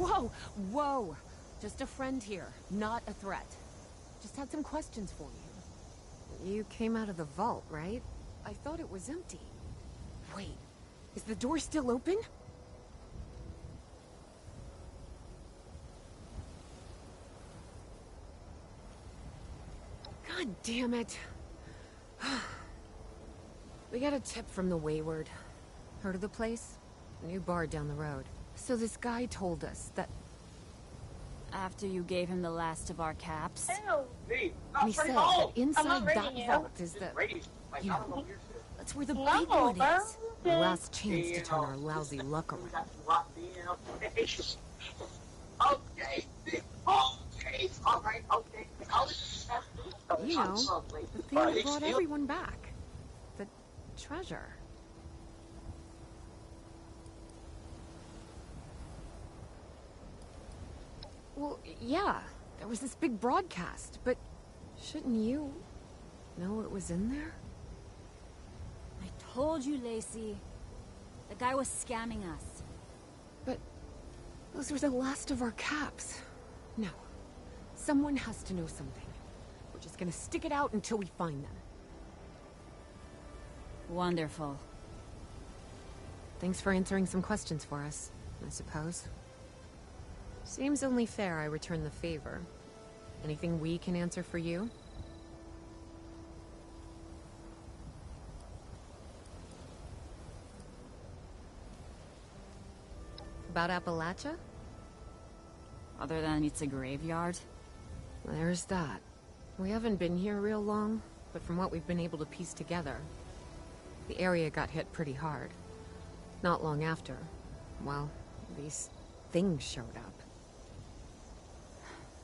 Whoa! Whoa! Just a friend here, not a threat. Just had some questions for you. You came out of the vault, right? I thought it was empty. Wait, is the door still open? God damn it. We got a tip from the Wayward. Heard of the place? A new bar down the road. So this guy told us that... After you gave him the last of our caps? He said that inside that vault is the... You know, that's where the big one is. The last chance to turn our lousy luck around. You know, the thing that brought everyone back. The treasure. Well, yeah, there was this big broadcast, but shouldn't you know it was in there? I told you, Lacey. The guy was scamming us. But those were the last of our caps. No. Someone has to know something. We're just gonna stick it out until we find them. Wonderful. Thanks for answering some questions for us, I suppose. Seems only fair I return the favor. Anything we can answer for you? About Appalachia? Other than it's a graveyard? There's that. We haven't been here real long, but from what we've been able to piece together, the area got hit pretty hard. Not long after, well, these things showed up.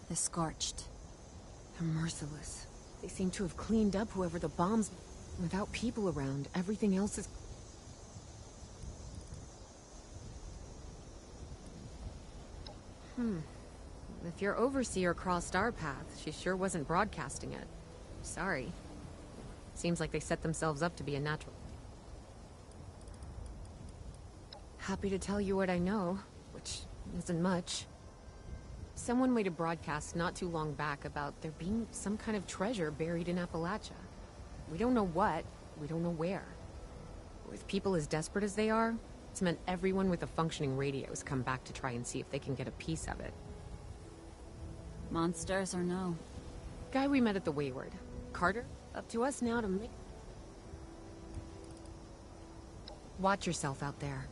The Scorched. They're merciless. They seem to have cleaned up whoever the bombs... Without people around, everything else is... If your overseer crossed our path, she sure wasn't broadcasting it. Sorry. Seems like they set themselves up to be a natural. Happy to tell you what I know, which isn't much. Someone made a broadcast not too long back about there being some kind of treasure buried in Appalachia. We don't know what, we don't know where. With people as desperate as they are, it's meant everyone with a functioning radio has come back to try and see if they can get a piece of it. Monsters or no? Guy we met at the Wayward. Carter? Up to us now to make... Watch yourself out there.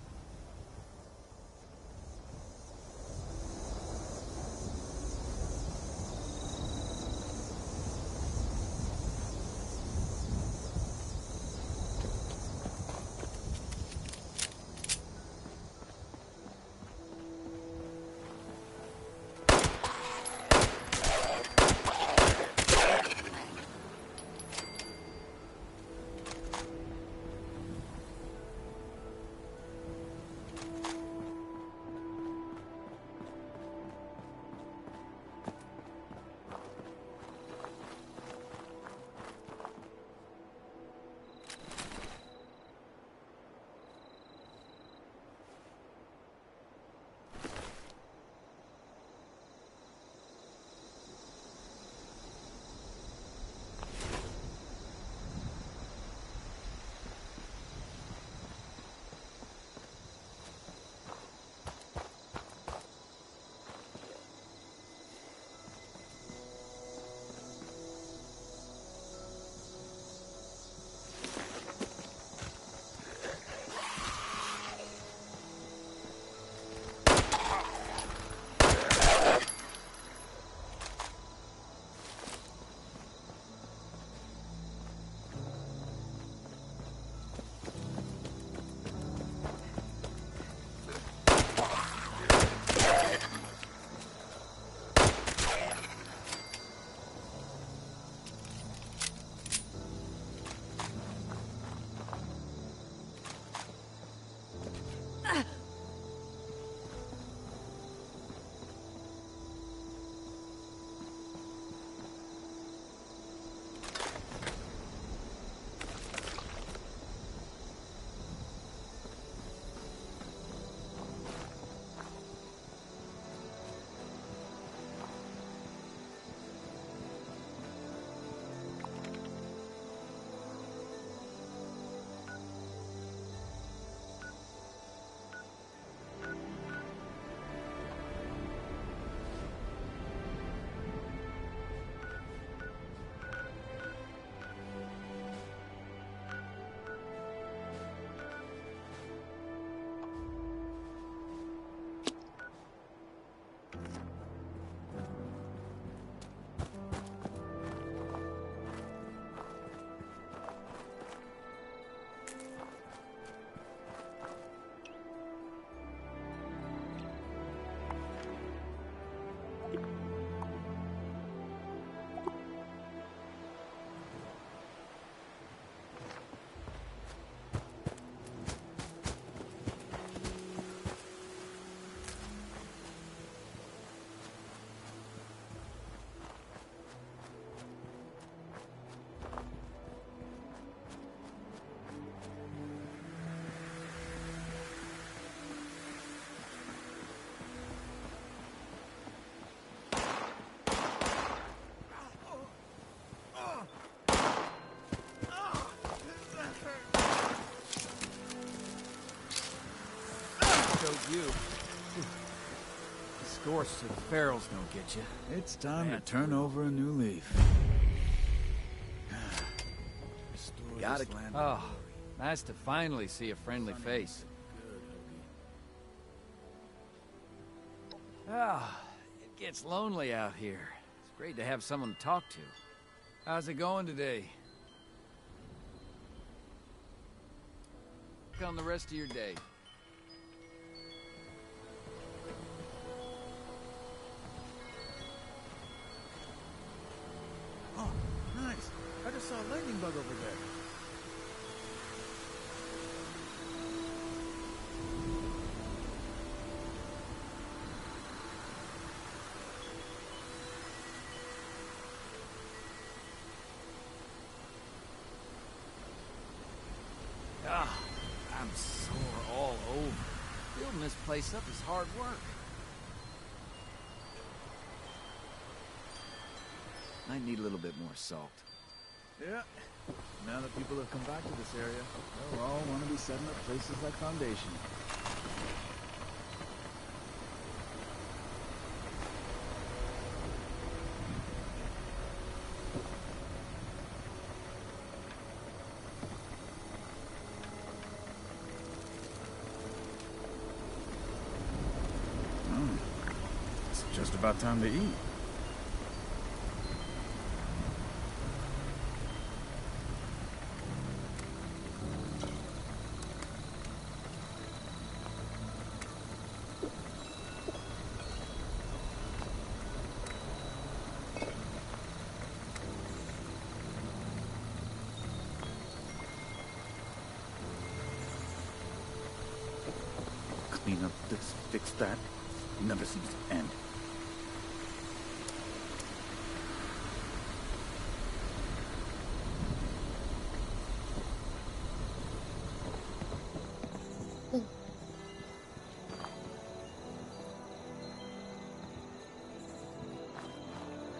You. The score so the ferals don't get you. It's time to turn over a new leaf. Got it. Oh, nice to finally see a friendly face. Ah, it gets lonely out here. It's great to have someone to talk to. How's it going today? Work on the rest of your day. Oh, nice. I just saw a lightning bug over there. Ah, I'm sore all over. Building this place up is hard work. Might need a little bit more salt. Yeah. Now that people have come back to this area, they'll all want to be setting up places like Foundation. It's just about time to eat. Clean up this, fix that. Never seems to end.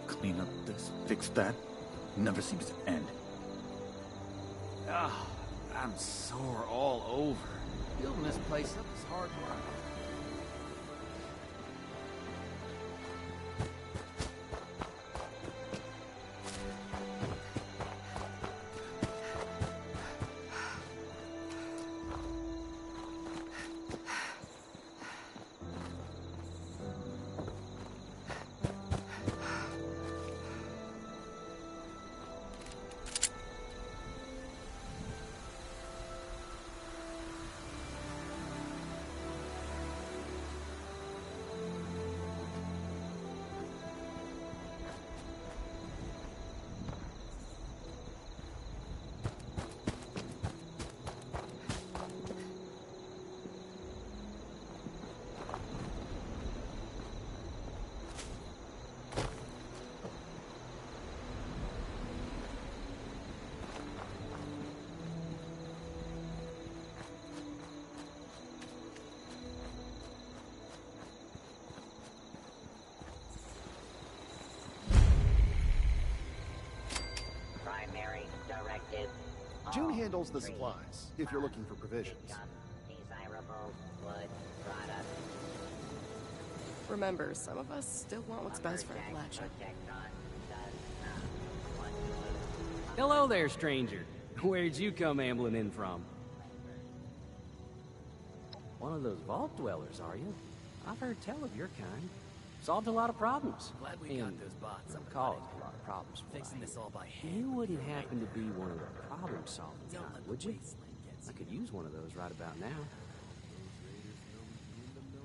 Clean up this, fix that. Never seems to end. Ah, I'm sore all over. Building this place up is hard work. Primary directive. June handles the supplies, if you're looking for provisions. Desirable wood products. Remember, some of us still want what's best for Appalachia. Hello there, stranger. Where'd you come ambling in from? One of those vault dwellers, are you? I've heard tell of your kind. Solved a lot of problems. Glad we got those bots. Caused a lot of problems. Fixing this all by hand. You wouldn't happen to be one of the problem-solving kind, would you? I could use one of those right about now.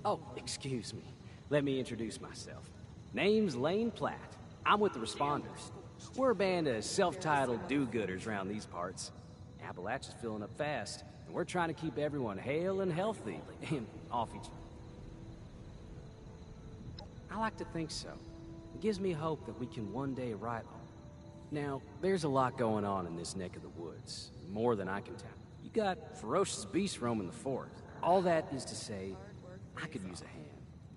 Oh, excuse me. Let me introduce myself. Name's Lane Platt. I'm with the Responders. We're a band of self-titled do-gooders around these parts. Appalachia's filling up fast, and we're trying to keep everyone hale and healthy and off each other. I like to think so. It gives me hope that we can one day right all. Now, there's a lot going on in this neck of the woods, more than I can tell. You got ferocious beasts roaming the fort. All that is to say, I could use a hand.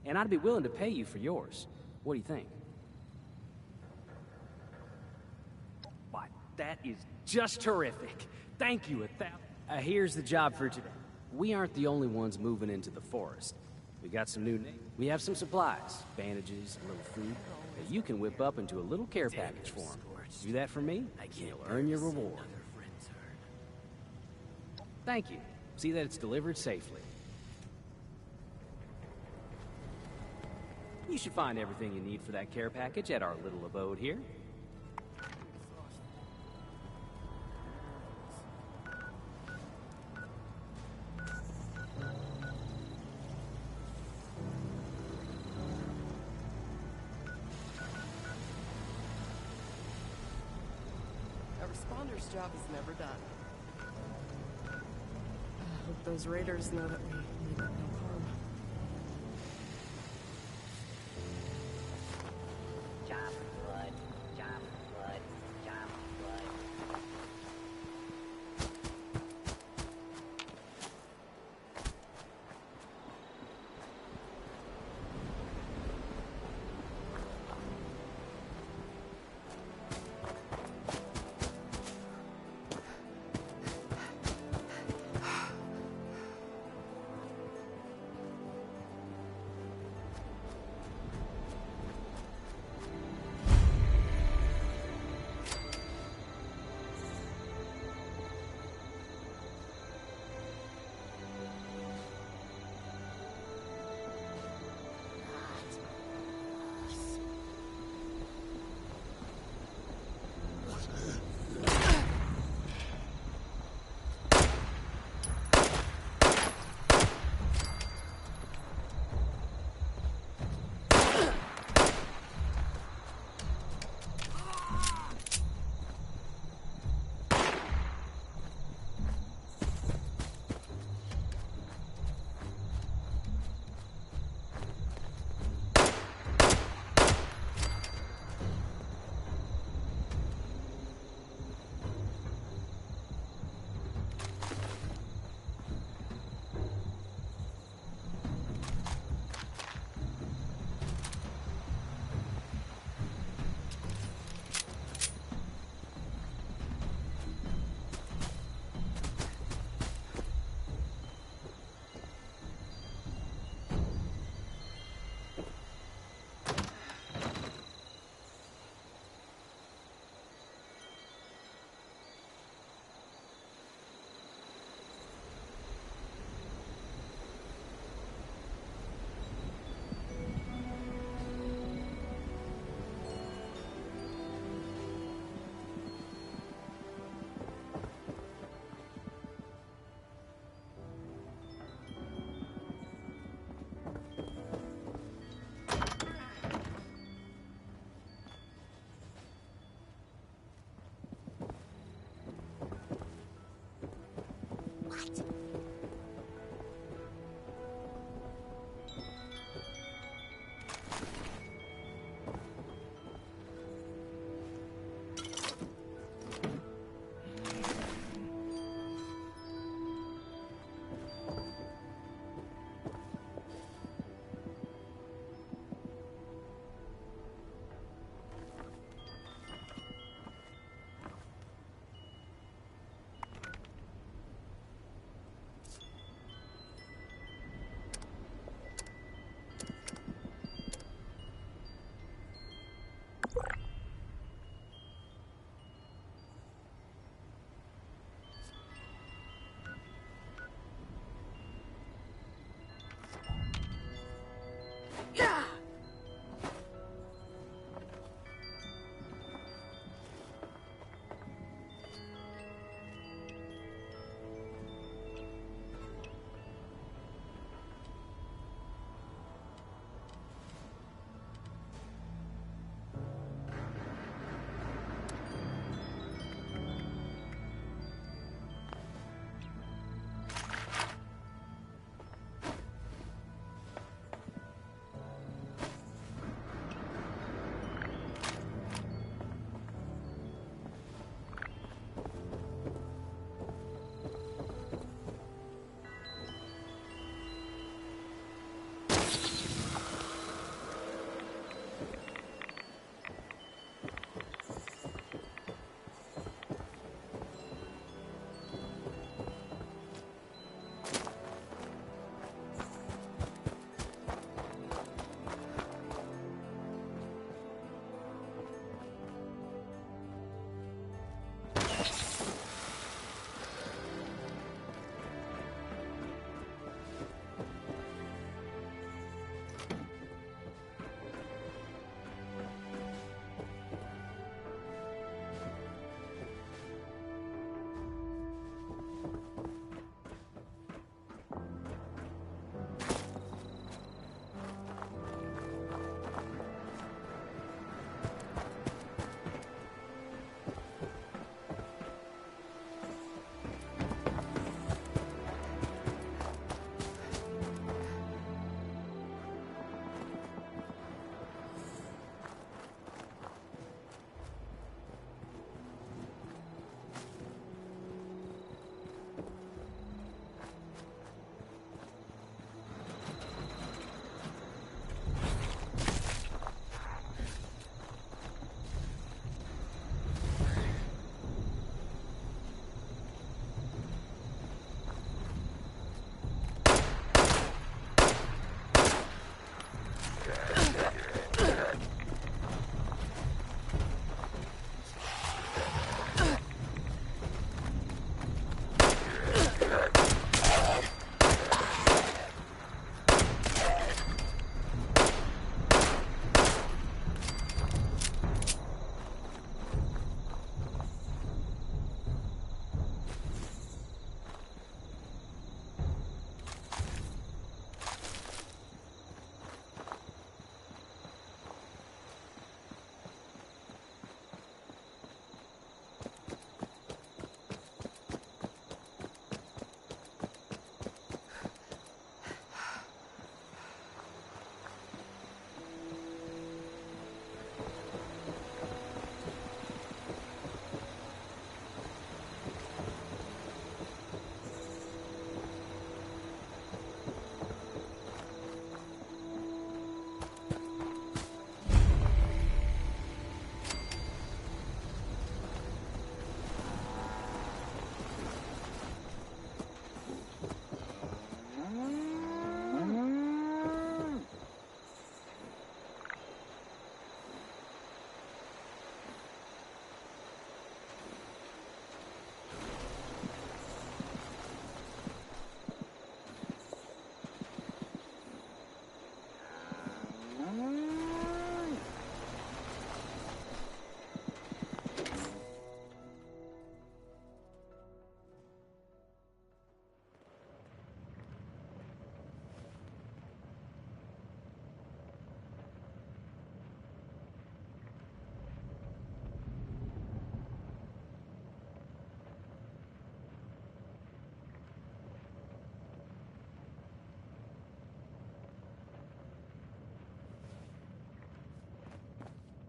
And I'd be willing to pay you for yours. What do you think? Why, that is just terrific. Thank you 1,000. Here's the job for today. We aren't the only ones moving into the forest. We got some new names. We have some supplies, bandages, a little food, that you can whip up into a little care package for them. Do that for me, and you'll earn your reward. Thank you. See that it's delivered safely. You should find everything you need for that care package at our little abode here. A Responder's job is never done. I hope those raiders know that we mean no harm. Chop wood, chop wood, chop wood.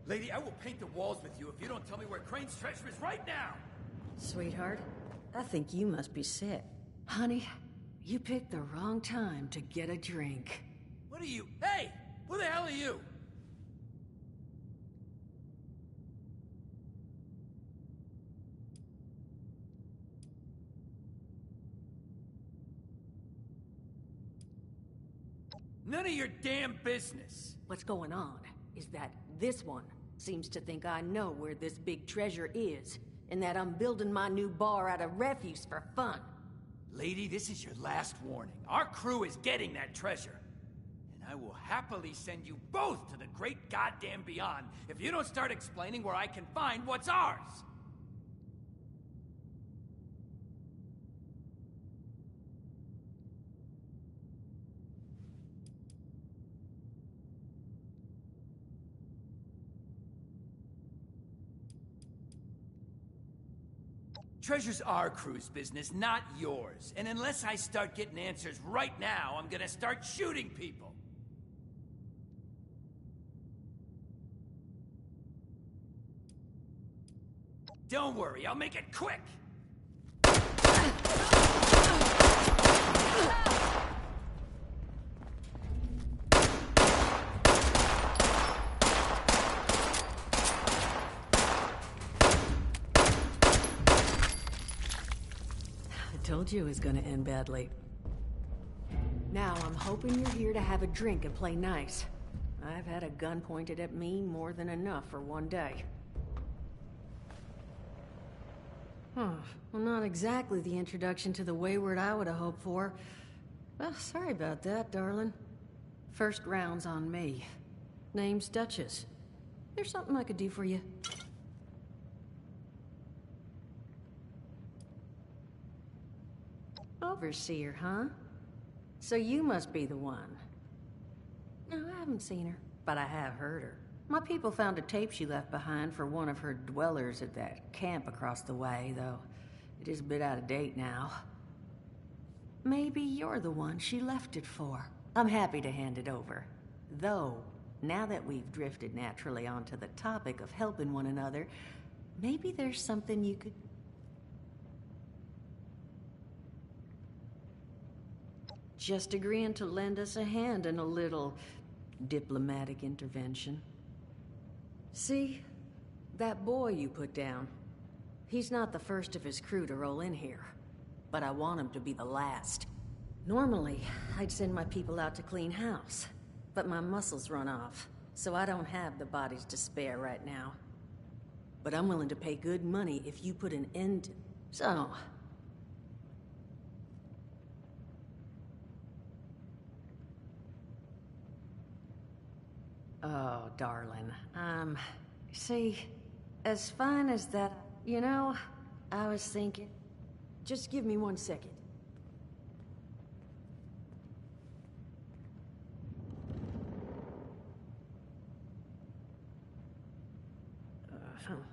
Lady, I will paint the walls with you if you don't tell me where Crane's treasure is right now! Sweetheart, I think you must be sick. Honey, you picked the wrong time to get a drink. What are you? Hey! Who the hell are you? None of your damn business! What's going on is that this one seems to think I know where this big treasure is, and that I'm building my new bar out of refuse for fun. Lady, this is your last warning. Our crew is getting that treasure. And I will happily send you both to the great goddamn beyond if you don't start explaining where I can find what's ours! Treasure's our crew's business, not yours. And unless I start getting answers right now, I'm gonna start shooting people. Don't worry, I'll make it quick! I told you it was gonna end badly. Now, I'm hoping you're here to have a drink and play nice. I've had a gun pointed at me more than enough for one day. Well, not exactly the introduction to the Wayward I would have hoped for. Well, sorry about that, darling. First round's on me. Name's Duchess. There's something I could do for you. Overseer, huh? So you must be the one. No, I haven't seen her, but I have heard her. My people found a tape she left behind for one of her dwellers at that camp across the way, though it is a bit out of date now. Maybe you're the one she left it for. I'm happy to hand it over. Though, now that we've drifted naturally onto the topic of helping one another, maybe there's something you could... Just agreeing to lend us a hand in a little diplomatic intervention. See, that boy you put down, he's not the first of his crew to roll in here, but I want him to be the last. Normally, I'd send my people out to clean house, but my muscles run off, so I don't have the bodies to spare right now. But I'm willing to pay good money if you put an end to... So... Oh, darling. See, as fine as that, you know, I was thinking... Just give me 1 second.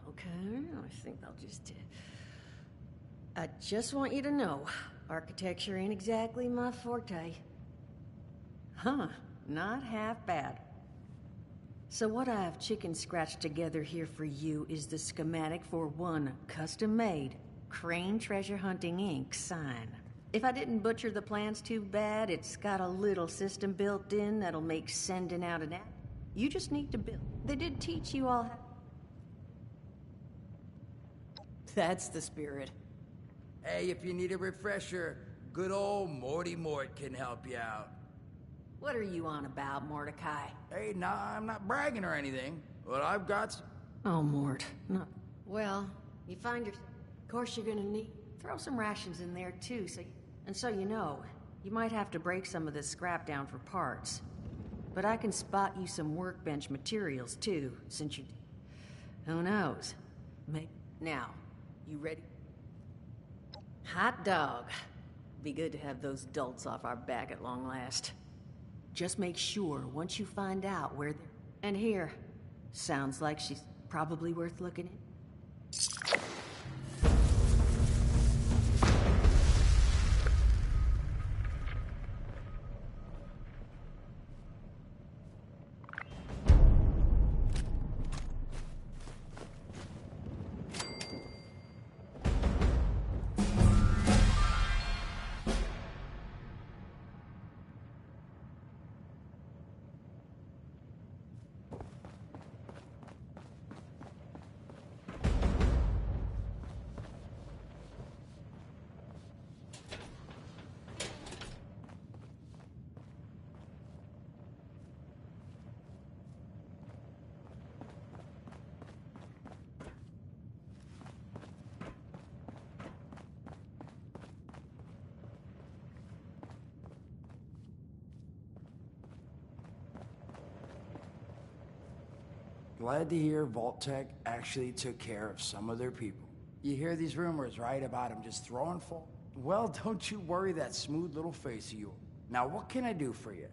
Okay, I think I'll just... I just want you to know, architecture ain't exactly my forte. Huh, not half bad. So what I've chicken scratched together here for you is the schematic for one custom-made Crane Treasure Hunting Inc. sign. If I didn't butcher the plans too bad, it's got a little system built in that'll make sending out an app. You just need to build. They did teach you all how... That's the spirit. Hey, if you need a refresher, good old Morty Mort can help you out. What are you on about, Mordecai? Hey, nah, I'm not bragging or anything, but I've got some... Oh, Mort. No. Well, you find your... Of course you're gonna need... Throw some rations in there, too, so... And so you know, you might have to break some of this scrap down for parts. But I can spot you some workbench materials, too, since you... Who knows? Now, you ready? Hot dog. Be good to have those dolts off our back at long last. Just make sure, once you find out where they're... And here. Sounds like she's probably worth looking at. Glad to hear Vault-Tec actually took care of some of their people. You hear these rumors, right, about them just throwing full? Well, don't you worry that smooth little face of yours. Now, what can I do for you?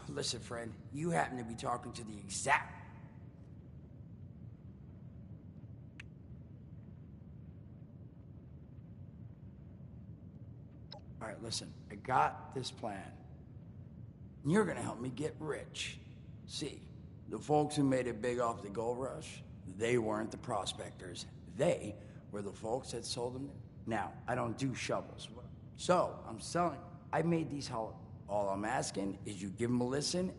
Listen, friend, you happen to be talking to the exact... All right, listen, I got this plan. You're gonna help me get rich. See, the folks who made it big off the gold rush, they weren't the prospectors. They were the folks that sold them. Now, I don't do shovels. So, I'm selling. I made these hollow. All I'm asking is you give them a listen.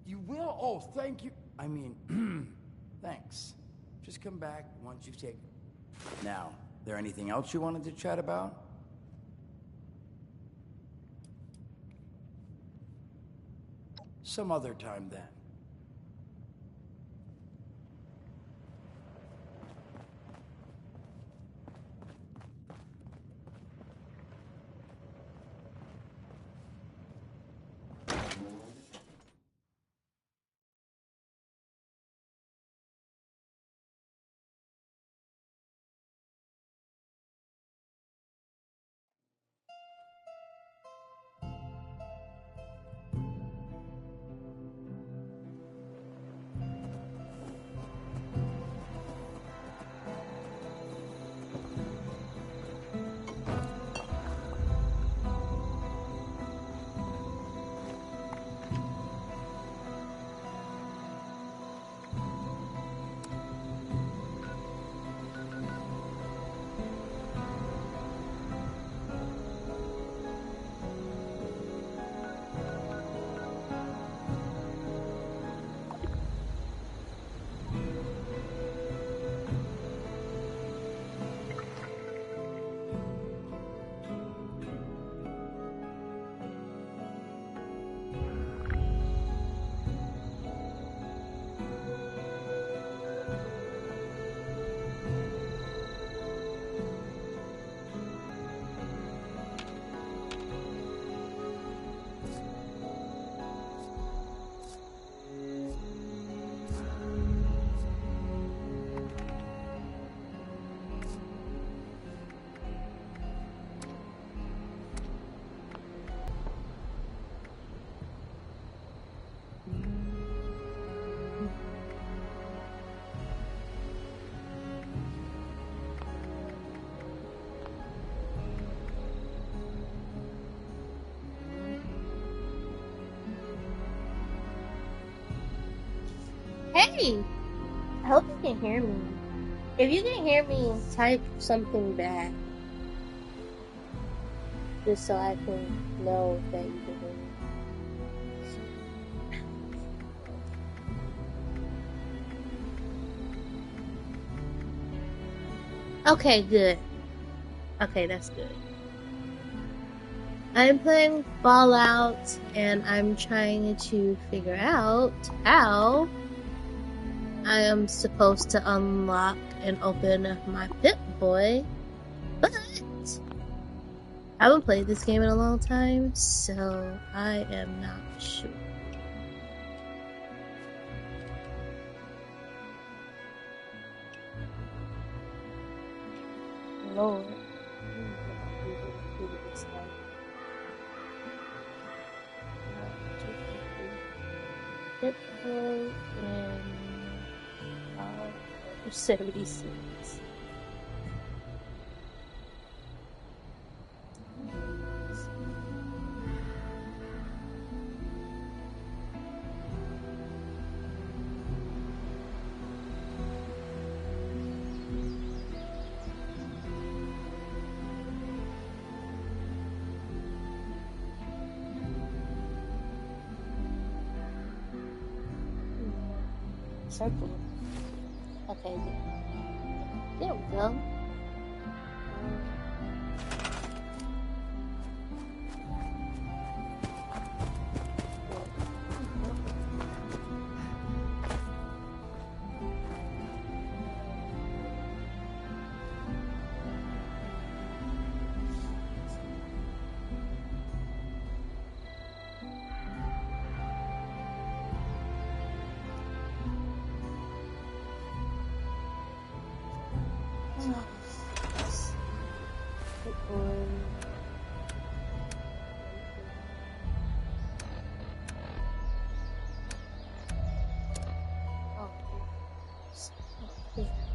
You will? Oh, thank you. I mean, thanks. Just come back once you've taken it. Now, there anything else you wanted to chat about? Some other time then. Hey! I hope you can hear me. If you can hear me, type something back. Just so I can know that you can hear me. Okay, good. Okay, that's good. I'm playing Fallout, and I'm trying to figure out how I am supposed to unlock and open my Pip-Boy, but I haven't played this game in a long time, so I am not sure. Lord. Pip-Boy and 76. Circle. Okay, there we go. Oh,